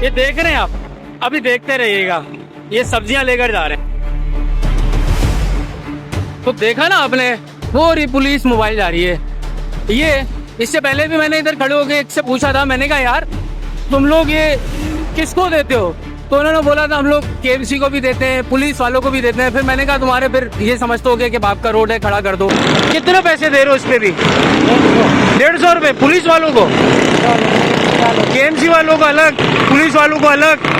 ये देख रहे हैं आप, अभी देखते रहिएगा। ये सब्जियां लेकर जा रहे हैं, तो देखा ना आपने, वो रही पुलिस मोबाइल जा रही है। ये इससे पहले भी मैंने इधर खड़े होकर एक से पूछा था, मैंने कहा यार तुम लोग ये किसको देते हो? तो उन्होंने बोला था हम लोग केएमसी को भी देते हैं, पुलिस वालों को भी देते हैं। फिर मैंने कहा तुम्हारे फिर ये समझते हो गए कि बाप का रोड है, खड़ा कर दो। कितने पैसे दे रहे हो इस पे भी? 150 रुपए पुलिस वालों को, केएमसी वालों को अलग, पुलिस वालों को अलग।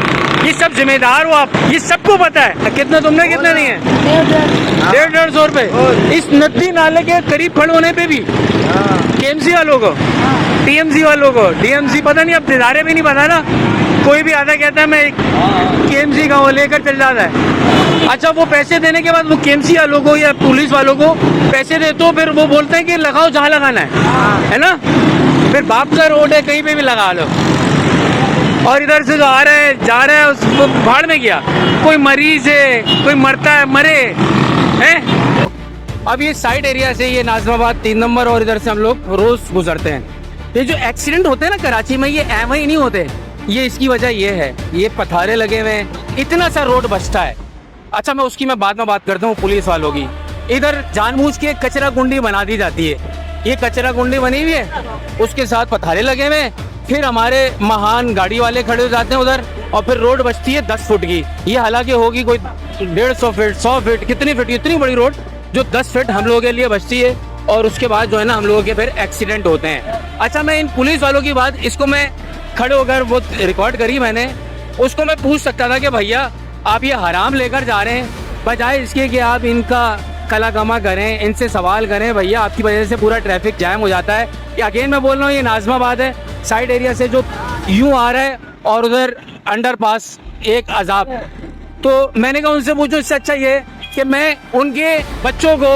ये सब जिम्मेदार हो आप, ये सबको पता है। कितना तुमने, कितने नहीं है? 150 रुपए इस नदी नाले के करीब खड़े होने पे भी केएमसी वालों को, टीएमसी वालों को। डीएमसी पता नहीं, अब दिदारे भी नहीं पता ना। कोई भी आता कहता है मैं केएमसी का, वो लेकर चल जाता है। अच्छा, वो पैसे देने के बाद वो केएमसी वालों को या पुलिस वालों को पैसे दे तो फिर वो बोलते हैं कि लगाओ जहाँ लगाना है ना। फिर बाप का रोड है, कहीं पे भी लगा लो। और इधर से जो आ रहा है जा रहा है उसको भाड़ में गया। कोई मरीज है, कोई मरता है, मरे हैं। अब ये साइड एरिया से, ये नाजमाबाद 3 नंबर, और इधर से हम लोग रोज गुजरते हैं। ये जो एक्सीडेंट होते हैं ना कराची में, ये ऐसे ही नहीं होते। ये इसकी वजह ये है, ये पथारे लगे हुए हैं, इतना सा रोड बचता है। अच्छा, मैं उसकी बात करता हूँ पुलिस वालों की। इधर जानबूझ के कचरा कुंडी बना दी जाती है। ये कचरा कुंडी बनी हुई है, उसके साथ पथारे लगे हुए हैं। फिर हमारे महान गाड़ी वाले खड़े हो जाते हैं उधर, और फिर रोड बचती है 10 फुट की। ये हालांकि होगी कोई 150 फीट, 100 फीट, कितनी फीट, इतनी बड़ी रोड जो 10 फीट हम लोगों के लिए बचती है। और उसके बाद जो है ना, हम लोगों के फिर एक्सीडेंट होते हैं। अच्छा, मैं इन पुलिस वालों की बात, इसको मैं खड़े होकर वो रिकॉर्ड करी मैंने, उसको मैं पूछ सकता था कि भैया आप ये हराम लेकर जा रहे हैं, बजाय इसके कि आप इनका कला कमा करें, इनसे सवाल करें। भैया आपकी वजह से पूरा ट्रैफिक जैम हो जाता है। अगेन मैं बोल रहा हूँ, ये नाजमाबाद है, साइड एरिया से जो यूं आ रहा है, और उधर अंडरपास एक अजाब। तो मैंने कहा उनसे पूछो, इससे अच्छा ये कि मैं उनके बच्चों को,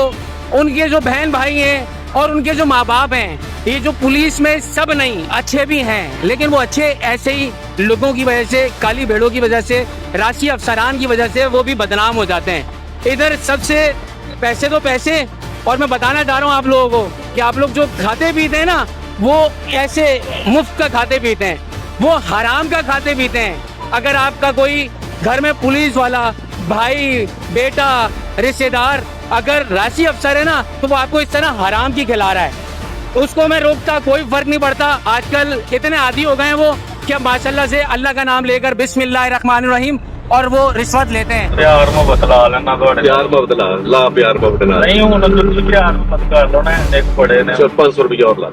उनके जो बहन भाई हैं और उनके जो माँ बाप हैं, ये जो पुलिस में सब नहीं, अच्छे भी हैं, लेकिन वो अच्छे ऐसे ही लोगों की वजह से, काली भेड़ों की वजह से, राशि अफसरान की वजह से वो भी बदनाम हो जाते हैं। इधर सबसे पैसे तो पैसे। और मैं बताना चाह रहा हूँ आप लोगों को कि आप लोग जो खाते पीते हैं ना, वो ऐसे मुफ्त का खाते पीते हैं, वो हराम का खाते पीते हैं। अगर आपका कोई घर में पुलिस वाला भाई, बेटा, रिश्तेदार अगर राशि अफसर है ना, तो वो आपको इस तरह हराम की खिला रहा है, उसको मैं रोकता, कोई फर्क नहीं पड़ता। आजकल इतने आदी हो गए हैं वो कि अब माशाल्लाह से अल्लाह का नाम लेकर बिस्मिल्लाहिर्रहमानिर्रहीम और वो रिश्वत लेते हैं। प्यार मोहब्बत ला लेना, प्यार मोहब्बत ला, प्यार मोहब्बत ला नहीं हूं तो प्यार मोहब्बत कर लो ना। एक पड़े ने 500 रुपये और ला,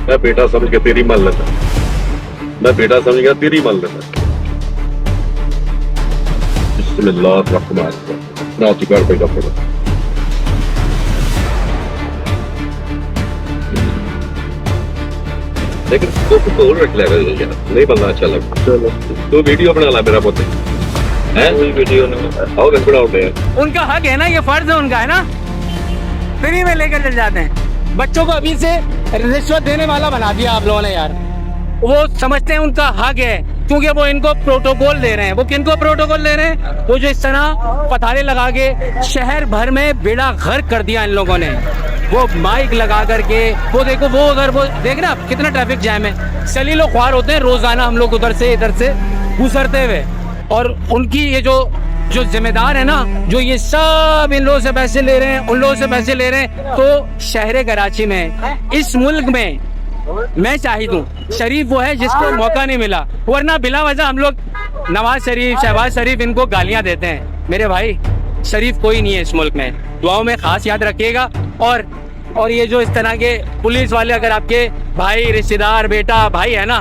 मैं बेटा समझ के तेरी मान लेता, मैं बेटा समझ गया तेरी मान लेता। बिस्मिल्लाहिर्रहमानिर्रहीम ना चिकार पे का पड़ा। लेकिन तो रख ले नहीं बनना अच्छा लगा। चलो तो वीडियो बना ला मेरा पुत्र है, कोई वीडियो नहीं आओ बड़ा उठे। उनका हक है ना, ये फर्ज है उनका, है ना। फ्री में लेकर चल जाते हैं बच्चों को। अभी से रिश्वत देने वाला बना दिया आप लोगों ने यार। वो समझते हैं उनका हक है, क्योंकि वो इनको प्रोटोकॉल दे रहे हैं। वो किनको प्रोटोकॉल दे रहे हैं? वो जो इस तरह पथारे लगा के शहर भर में बेड़ा गर्क कर दिया इन लोगों ने। वो माइक लगा करके, वो देखो, वो उधर, वो देख रहे आप कितना ट्रैफिक जैम है। सलील लोग ख्वार होते हैं रोजाना, हम लोग उधर से इधर से गुजरते हुए। और उनकी ये जो जिम्मेदार है ना, जो ये सब इन लोगों से पैसे ले रहे हैं, उन लोगों से पैसे ले रहे हैं। तो शहर कराची में, इस मुल्क में मैं शाहिद हूँ, शरीफ वो है जिसको मौका नहीं मिला, वरना बिला वजह हम लोग नवाज शरीफ, शहबाज शरीफ इनको गालियां देते हैं। मेरे भाई, शरीफ कोई नहीं है इस मुल्क में। दुआओं में खास याद रखिएगा। और ये जो इस तरह के पुलिस वाले अगर आपके भाई, रिश्तेदार, बेटा, भाई है ना,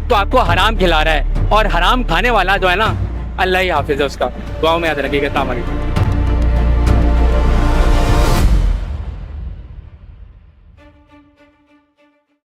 तो आपको हराम खिला रहा है। और हराम खाने वाला जो है ना, अल्लाह ही हाफिज है उसका। दुआओं में याद रखिएगा।